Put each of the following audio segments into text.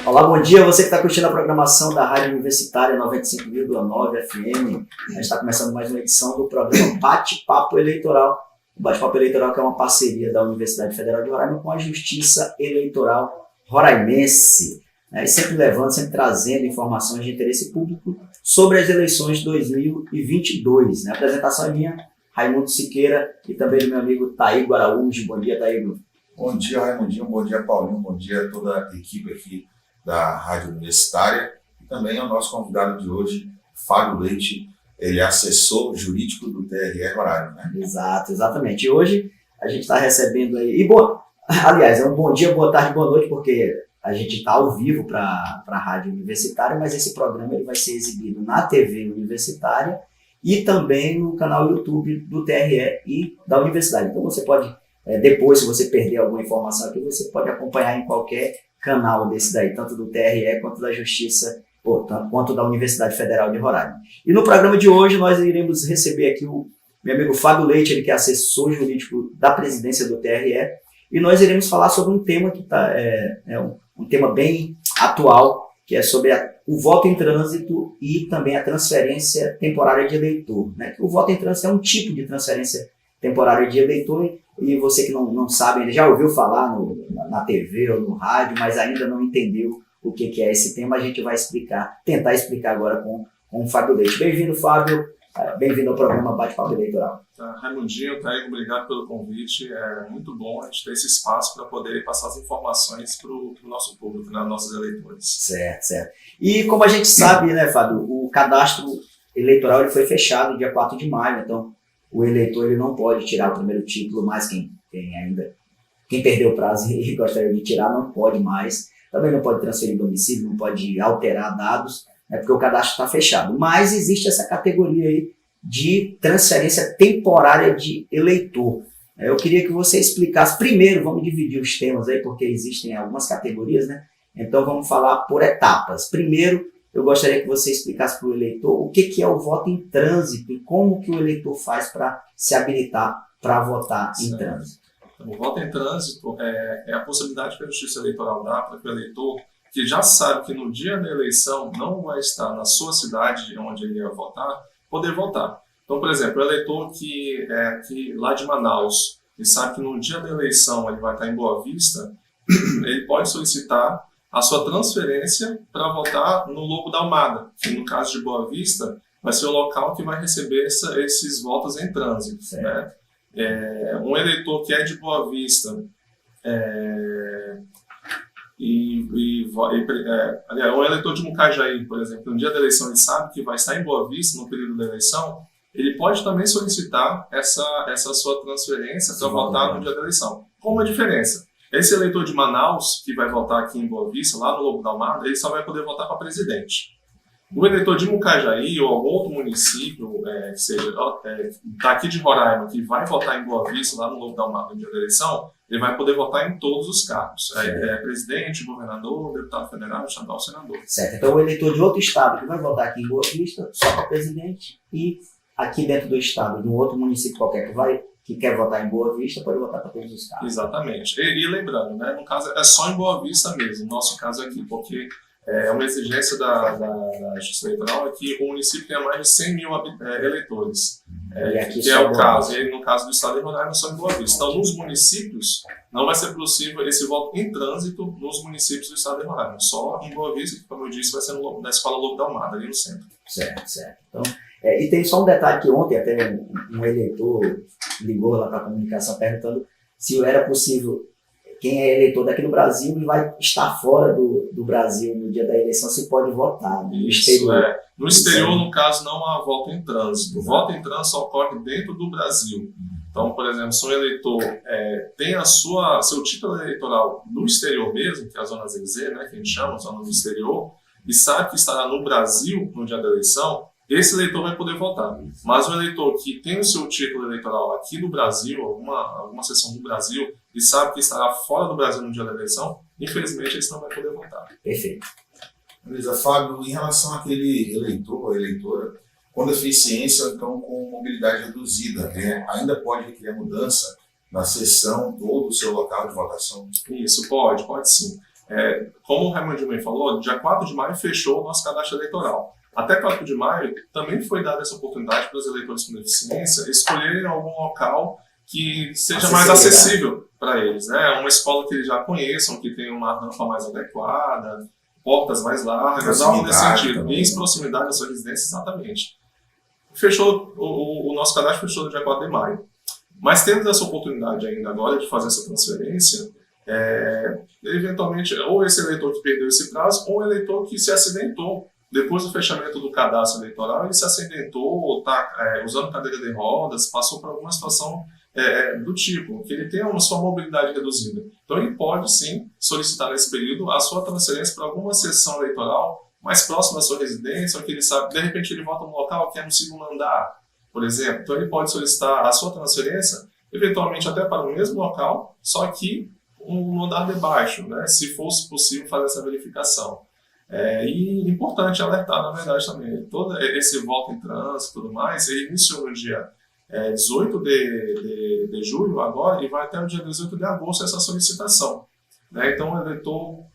Olá, bom dia. Você que está curtindo a programação da Rádio Universitária 95,9 FM. A gente está começando mais uma edição do programa Bate-Papo Eleitoral. O Bate-Papo Eleitoral que é uma parceria da Universidade Federal de Roraima com a Justiça Eleitoral Roraimense. E sempre levando, sempre trazendo informações de interesse público sobre as eleições de 2022. A apresentação é minha, Raimundo Siqueira, e também do meu amigo Taígo Araújo. Bom dia, Taígo. Bom dia, Raimundinho. Bom dia, Paulinho. Bom dia a toda a equipe aqui da Rádio Universitária. E também ao nosso convidado de hoje, Fábio Leite. Ele é assessor jurídico do TRE Roraima, né? Exato, exatamente. E hoje a gente está recebendo aí... aliás, é um bom dia, boa tarde, boa noite, porque a gente está ao vivo para a Rádio Universitária, mas esse programa ele vai ser exibido na TV Universitária e também no canal YouTube do TRE e da Universidade. Então você pode, depois, se você perder alguma informação aqui, você pode acompanhar em qualquer canal desse daí, tanto do TRE quanto da Justiça, quanto da Universidade Federal de Roraima. E no programa de hoje nós iremos receber aqui o meu amigo Fábio Leite, ele que é assessor jurídico da presidência do TRE, e nós iremos falar sobre um tema que um tema bem atual, que é sobre o voto em trânsito e também a transferência temporária de eleitor. O voto em trânsito é um tipo de transferência temporária de eleitor, e você que não sabe, ainda já ouviu falar na TV ou no rádio, mas ainda não entendeu o que é esse tema, a gente vai tentar explicar agora com o Fábio Leite. Bem-vindo, Fábio. Bem-vindo ao programa Bate-Papo Eleitoral. Raimundinho, Taígo, obrigado pelo convite. É muito bom a gente ter esse espaço para poder passar as informações para o nosso público, né, nossos eleitores. Certo. E como a gente sabe, né, Fábio, o cadastro eleitoral ele foi fechado dia 4 de maio, então o eleitor ele não pode tirar o primeiro título, mas quem perdeu o prazo e gostaria de tirar não pode mais. Também não pode transferir domicílio, não pode alterar dados, porque o cadastro está fechado. Mas existe essa categoria aí de transferência temporária de eleitor. Eu queria que você explicasse. Primeiro, vamos dividir os temas aí, porque existem algumas categorias, né? Então vamos falar por etapas. Primeiro, eu gostaria que você explicasse para o eleitor o que é o voto em trânsito e como que o eleitor faz para se habilitar para votar em trânsito. Então, o voto em trânsito é a possibilidade que a Justiça Eleitoral dá para que o eleitor, que já sabe que no dia da eleição não vai estar na sua cidade onde ele ia votar, poder votar. Então, por exemplo, o eleitor que é aqui lá de Manaus e sabe que no dia da eleição ele vai estar em Boa Vista, ele pode solicitar a sua transferência para votar no Lobo da Almada, que no caso de Boa Vista vai ser o local que vai receber esses votos em trânsito. Né? Um eleitor que é de Boa Vista um eleitor de Mucajaí, por exemplo, no dia da eleição ele sabe que vai estar em Boa Vista no período da eleição, ele pode também solicitar essa sua transferência para votar no dia da eleição. Com uma diferença. Esse eleitor de Manaus, que vai votar aqui em Boa Vista, lá no Lobo da Almada, ele só vai poder votar para presidente. O eleitor de Mucajaí ou algum outro município, que seja daqui de Roraima, que vai votar em Boa Vista, lá no Lobo da Almada, no dia da eleição, ele vai poder votar em todos os cargos. Presidente, governador, deputado federal, estadual, senador. Certo. Então o eleitor de outro estado que vai votar aqui em Boa Vista, só para presidente, e aqui dentro do estado, de um outro município qualquer que quer votar em Boa Vista, pode votar para todos os cargos. Exatamente. E lembrando, né, no caso é só em Boa Vista mesmo, no nosso caso aqui, porque uma exigência da Justiça Eleitoral é que o município tenha mais de 100 mil eleitores, que é o caso. E no caso do estado de Roraima, só em Boa Vista. Então, nos municípios, não vai ser possível esse voto em trânsito nos municípios do estado de Roraima. Só em Boa Vista, que, como eu disse, vai ser na Escola Lobo da Almada, ali no centro. Certo. Então, e tem só um detalhe que ontem até um eleitor ligou lá para a comunicação perguntando se era possível, quem é eleitor daqui do Brasil e vai estar fora do Brasil no dia da eleição, se pode votar no exterior. No exterior, no caso, não há voto em trânsito. O voto em trânsito só ocorre dentro do Brasil. Então, por exemplo, se um eleitor tem seu título eleitoral no exterior mesmo, que é a zona ZZ, né, que a gente chama, zona do exterior, e sabe que estará no Brasil no dia da eleição, esse eleitor vai poder votar. Mas o eleitor que tem o seu título eleitoral aqui no Brasil, alguma seção do Brasil, e sabe que estará fora do Brasil no dia da eleição, infelizmente esse não vai poder votar. Perfeito. Beleza, Fábio, em relação àquele eleitor ou eleitora com deficiência ou então com mobilidade reduzida, ainda pode requerer mudança na seção ou do seu local de votação? Isso, pode sim. Como o Raimundinho bem falou, dia 4 de maio fechou o nosso cadastro eleitoral. Até 4 de maio também foi dada essa oportunidade para os eleitores com deficiência escolherem algum local que seja mais acessível para eles, né? Uma escola que eles já conheçam, que tenha uma rampa mais adequada, portas mais largas, algo nesse sentido. Também, e em proximidade da sua residência, exatamente. Fechou, o nosso cadastro fechou no dia 4 de maio. Mas temos essa oportunidade ainda agora de fazer essa transferência, eventualmente, ou esse eleitor que perdeu esse prazo, ou o eleitor que se acidentou. Depois do fechamento do cadastro eleitoral, ele se acidentou, está usando cadeira de rodas, passou por alguma situação do tipo, que ele tem uma sua mobilidade reduzida. Então ele pode sim solicitar nesse período a sua transferência para alguma seção eleitoral mais próxima da sua residência, ou que ele sabe, de repente ele volta num local que é no segundo andar, por exemplo. Então ele pode solicitar a sua transferência, eventualmente até para o mesmo local, só que no andar de baixo, né, se fosse possível fazer essa verificação. E importante alertar, na verdade, também, todo esse voto em trânsito e tudo mais, ele iniciou no dia 18 de julho agora e vai até o dia 18 de agosto essa solicitação. Né? Então, o eleitor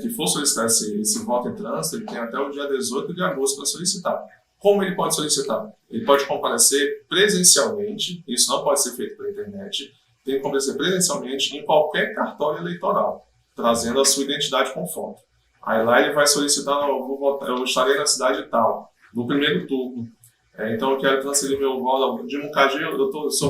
que for solicitar esse voto em trânsito, ele tem até o dia 18 de agosto para solicitar. Como ele pode solicitar? Ele pode comparecer presencialmente, isso não pode ser feito pela internet, tem que comparecer presencialmente em qualquer cartório eleitoral, trazendo a sua identidade com foto. Aí lá ele vai solicitar, eu estarei na cidade tal, no primeiro turno. Então eu quero transferir meu voto de Mucajaí, eu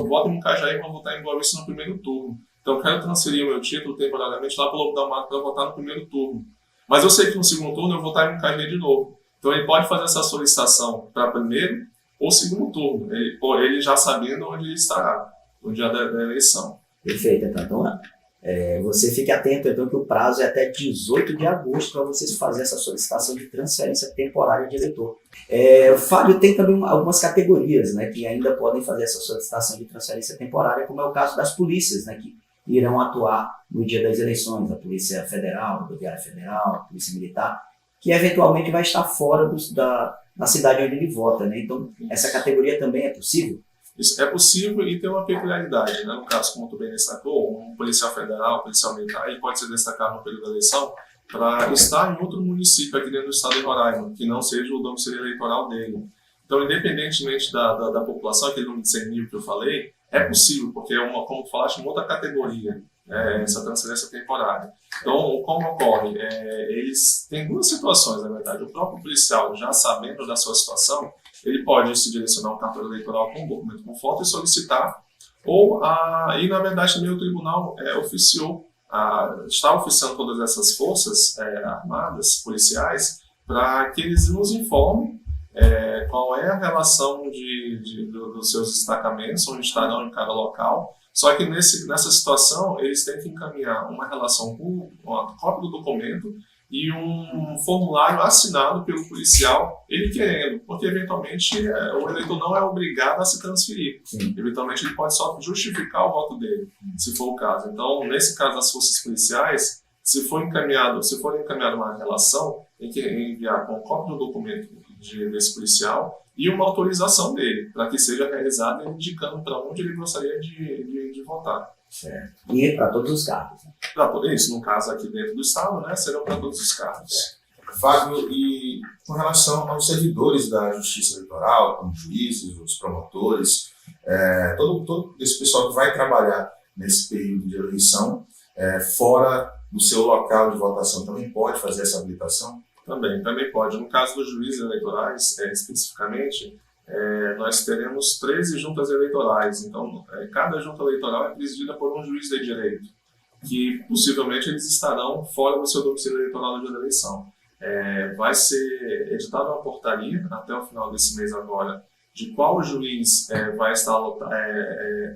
voto em Mucajaí, vou votar em Boa Vista no primeiro turno. Então eu quero transferir o meu título temporariamente lá para o Lobo da Mata para votar no primeiro turno. Mas eu sei que no segundo turno eu vou votar em Mucajaí de novo. Então ele pode fazer essa solicitação para primeiro ou segundo turno, ele já sabendo onde ele estará no dia da eleição. Perfeito, então você fique atento então que o prazo é até 18 de agosto para vocês fazerem essa solicitação de transferência temporária de eleitor. O Fábio tem também algumas categorias, né, que ainda podem fazer essa solicitação de transferência temporária, como é o caso das polícias, né, que irão atuar no dia das eleições, a Polícia Federal, a Rodoviária Federal, a Polícia Militar, que eventualmente vai estar fora da cidade onde ele vota, né? Então, essa categoria também é possível? Isso é possível e tem uma peculiaridade, né? No caso, como tu bem destacou, um policial federal, um policial militar, ele pode ser destacado no período da eleição para estar em outro município aqui dentro do estado de Roraima, que não seja o domicílio eleitoral dele. Então, independentemente da população, aquele número de 100 mil que eu falei, é possível, porque é como tu falaste, uma outra categoria, essa transferência temporária. Então, como ocorre? Eles têm duas situações, na verdade. O próprio policial, já sabendo da sua situação, ele pode se direcionar ao cartório eleitoral com um documento com foto e solicitar, e na verdade também o tribunal está oficiando todas essas forças armadas, policiais, para que eles nos informem qual é a relação dos seus destacamentos, onde estarão em cada local. Só que nessa situação eles têm que encaminhar uma relação com uma cópia do documento e um formulário assinado pelo policial, ele querendo, porque eventualmente o eleitor não é obrigado a se transferir. Sim. Eventualmente ele pode só justificar o voto dele, se for o caso. Então, nesse caso das forças policiais, se for encaminhado uma relação, tem que enviar com cópia do documento desse policial e uma autorização dele, para que seja realizada indicando para onde ele gostaria de votar. Certo. E para todos os cargos. Né? Isso, no caso aqui dentro do Estado, né, serão para todos os cargos. Fábio, e com relação aos servidores da Justiça Eleitoral, como juízes, os promotores, todo esse pessoal que vai trabalhar nesse período de eleição, fora do seu local de votação, também pode fazer essa habilitação? Também pode. No caso dos juízes eleitorais, especificamente, nós teremos 13 juntas eleitorais. Então, cada junta eleitoral é presidida por um juiz de direito, que possivelmente eles estarão fora do seu domicílio eleitoral no dia da eleição. Vai ser editada uma portaria até o final desse mês agora de qual juiz vai estar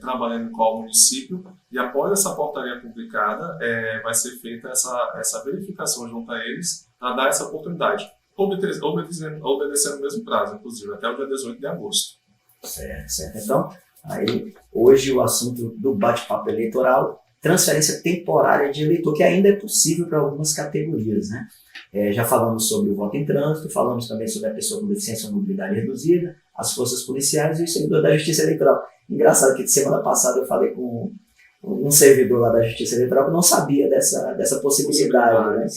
trabalhando em qual município, e após essa portaria publicada, vai ser feita essa verificação junto a eles para dar essa oportunidade, obedecendo o mesmo prazo, inclusive, até o dia 18 de agosto. Certo. Então, aí, hoje o assunto do bate-papo eleitoral, transferência temporária de eleitor, que ainda é possível para algumas categorias, né? Já falamos sobre o voto em trânsito, falamos também sobre a pessoa com deficiência ou mobilidade reduzida, as forças policiais e o servidor da Justiça Eleitoral. Engraçado que semana passada eu falei com um servidor lá da Justiça Eleitoral que não sabia dessa possibilidade, né?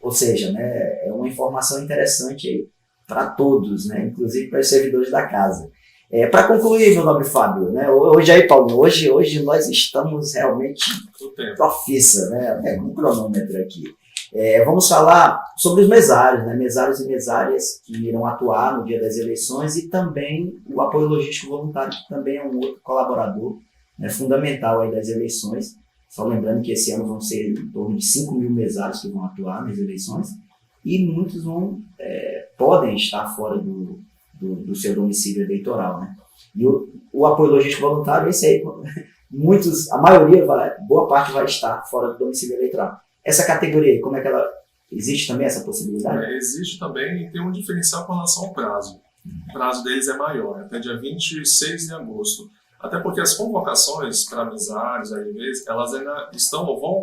Ou seja, né, é uma informação interessante para todos, né, inclusive para os servidores da casa. Para concluir, meu nobre Fábio, né, hoje aí, Paulo, hoje nós estamos realmente profissa, né, um cronômetro aqui. Vamos falar sobre os mesários, né, mesários e mesárias que irão atuar no dia das eleições e também o apoio logístico voluntário, que também é um outro colaborador, né, fundamental aí das eleições. Só lembrando que esse ano vão ser em torno de 5 mil mesários que vão atuar nas eleições e muitos podem estar fora do seu domicílio eleitoral, né? E o apoio logístico voluntário, esse aí, a maioria, boa parte vai estar fora do domicílio eleitoral. Essa categoria aí, como é que ela... Existe também essa possibilidade? Existe também e tem um diferencial com relação ao prazo. O prazo deles é maior, até dia 26 de agosto. Até porque as convocações para mesários, AIVs, elas ainda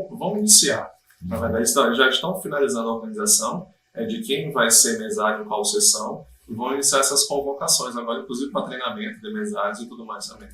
vão iniciar. Na verdade, já estão finalizando a organização de quem vai ser mesário em qual sessão e vão iniciar essas convocações agora, inclusive para treinamento de mesários e tudo mais também.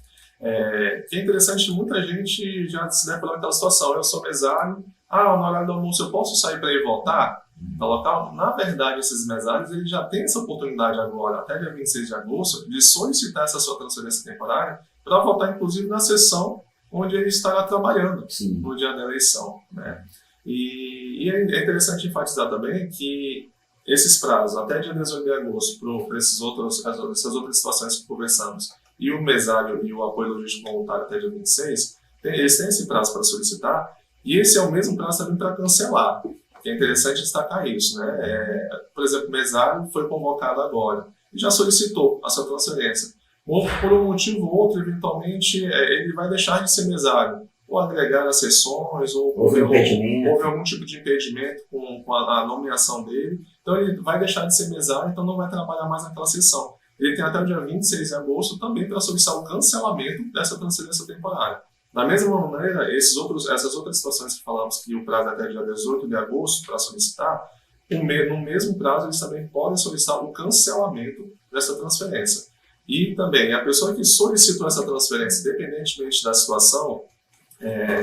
Que é interessante, muita gente já se depara naquela situação. Eu sou mesário, no horário do almoço eu posso sair para ir votar no local? Na verdade, esses mesários eles já têm essa oportunidade agora, até dia 26 de agosto, de solicitar essa sua transferência temporária para votar, inclusive, na sessão onde ele estará trabalhando. Sim. No dia da eleição, né? E é interessante enfatizar também que esses prazos, até dia 18 de agosto, para essas outras situações que conversamos, e o mesário e o apoio logístico voluntário até dia 26, eles têm esse prazo para solicitar, e esse é o mesmo prazo também para cancelar. Que é interessante destacar isso, né? Por exemplo, o mesário foi convocado agora e já solicitou a sua transferência. Ou por um motivo ou outro, eventualmente, ele vai deixar de ser mesário, ou agregar as sessões, ou houve algum tipo de impedimento com a nomeação dele. Então, ele vai deixar de ser mesário, então não vai trabalhar mais naquela sessão. Ele tem até o dia 26 de agosto também para solicitar o cancelamento dessa transferência temporária. Da mesma maneira, essas outras situações que falamos que o prazo é até dia 18 de agosto para solicitar, no mesmo prazo eles também podem solicitar o cancelamento dessa transferência. E também, a pessoa que solicitou essa transferência, independentemente da situação,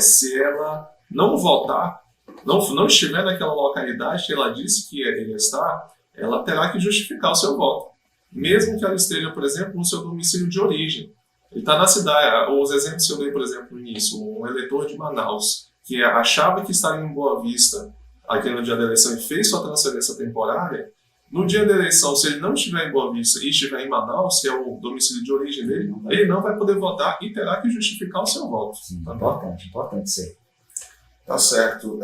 se ela não votar, não estiver naquela localidade que ela disse que iria estar, ela terá que justificar o seu voto. Mesmo que ela esteja, por exemplo, no seu domicílio de origem. Ele está na cidade. Os exemplos que eu dei, por exemplo, no início, um eleitor de Manaus, que achava que estaria em Boa Vista aqui no dia da eleição e fez sua transferência temporária, no dia da eleição, se ele não estiver em Boa Vista e estiver em Manaus, que é o domicílio de origem dele, ele não vai poder votar e terá que justificar o seu voto. Sim, importante isso aí. Tá certo.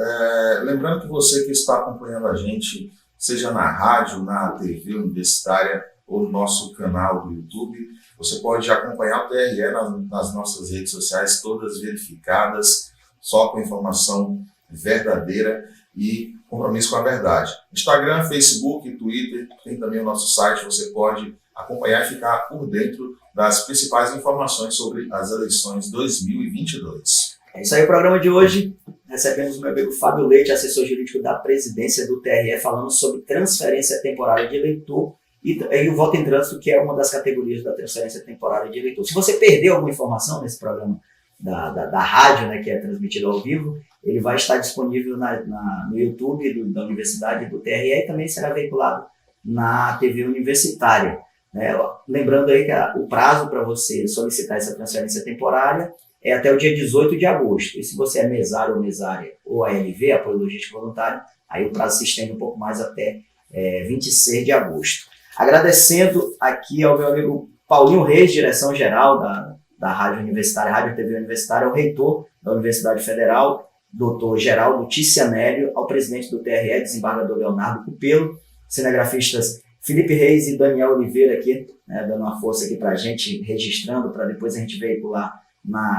Lembrando que você que está acompanhando a gente, seja na rádio, na TV universitária ou no nosso canal do YouTube, você pode acompanhar o TRE nas nossas redes sociais, todas verificadas, só com informação verdadeira e compromisso com a verdade. Instagram, Facebook, Twitter, tem também o nosso site, você pode acompanhar e ficar por dentro das principais informações sobre as eleições 2022. É isso aí, o programa de hoje. Recebemos o meu amigo Fábio Leite, assessor jurídico da presidência do TRE, falando sobre transferência temporária de eleitor e o voto em trânsito, que é uma das categorias da transferência temporária de eleitor. Se você perdeu alguma informação nesse programa da rádio, né, que é transmitido ao vivo, ele vai estar disponível no YouTube da Universidade do TRE e também será veiculado na TV universitária. Né? Lembrando aí que o prazo para você solicitar essa transferência temporária é até o dia 18 de agosto. E se você é mesário ou mesária ou ALV, apoio logístico voluntário, aí o prazo se estende um pouco mais até 26 de agosto. Agradecendo aqui ao meu amigo Paulinho Reis, direção-geral da Rádio Universitária, Rádio TV Universitária, ao reitor da Universidade Federal, doutor Geraldo Ticianelli, ao presidente do TRE, desembargador Leonardo Cupelo, cinegrafistas Felipe Reis e Daniel Oliveira aqui, né, dando uma força aqui para a gente, registrando, para depois a gente veicular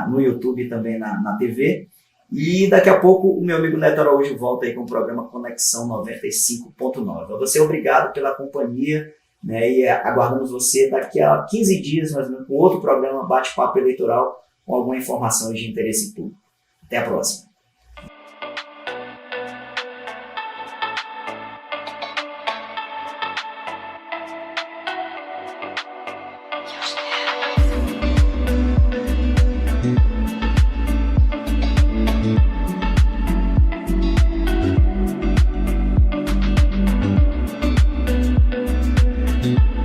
no YouTube e também na TV. E daqui a pouco o meu amigo Neto Araújo volta aí com o programa Conexão 95.9. A você, obrigado pela companhia, né, e aguardamos você daqui a 15 dias, mais ou menos, com outro programa Bate-Papo Eleitoral, com alguma informação de interesse público. Até a próxima. Valeu.